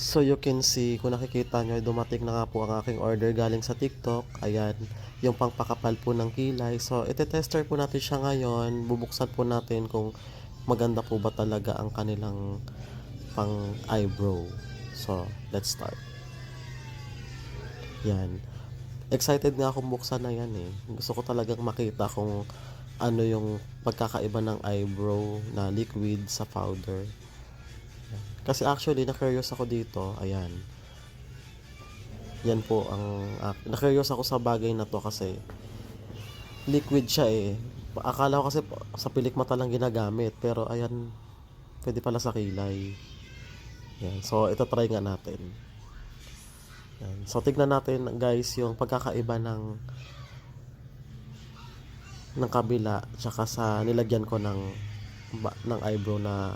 So you can see, kung nakikita nyo, dumating na nga po ang aking order galing sa TikTok. Ayan, yung pangpakapal po ng kilay. So ite-tester po natin siya ngayon. Bubuksan po natin kung maganda po ba talaga ang kanilang pang eyebrow. So let's start. Yan. Excited nga akong buksan na yan eh. Gusto ko talagang makita kung ano yung pagkakaiba ng eyebrow na liquid sa powder. Kasi actually, na-curious ako dito. Ayan. Yan po ang... na-curious ako sa bagay na to kasi liquid siya eh. Akala ko kasi sa pilik mata lang ginagamit. Pero ayan, pwede pala sa kilay. Yan. So, ito try nga natin. Yan. So, tignan natin guys yung pagkakaiba ng kabila tsaka sa nilagyan ko ng eyebrow na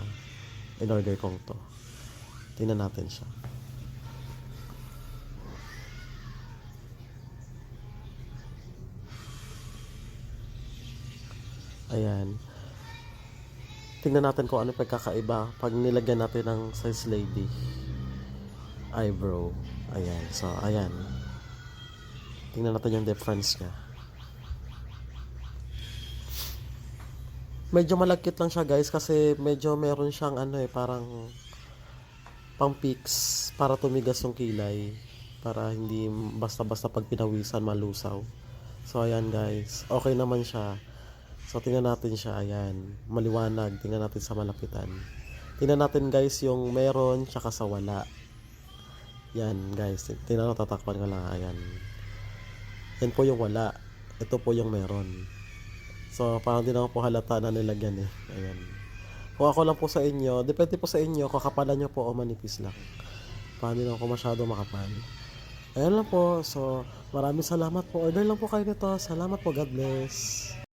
in-order kong to. Tingnan natin siya. Ayan. Tingnan natin kung ano pagkakaiba pag nilagyan natin ng size lady eyebrow. Ayan. So, ayan. Tingnan natin yung difference niya. Medyo malagkit lang siya guys kasi medyo meron siyang ano eh, parang pang fix para tumigas yung kilay, para hindi basta-basta pag pinawisan malusaw. So ayan guys, okay naman siya. So tingnan natin siya, ayan, maliwanag. Tingnan natin sa malapitan. Tingnan natin guys yung meron tsaka sa wala. Yan guys, tingnan natin, tatakpan ko lang, ayan. Yan po yung wala, ito po yung meron. So parang di na po halata na nilagyan eh. Ayan. Kung ako lang po sa inyo, depende po sa inyo, kakapalan nyo po o manipis lang. Paano lang ako masyado makapal. Ayan lang po. So, maraming salamat po. Order lang po kayo nito. Salamat po. God bless.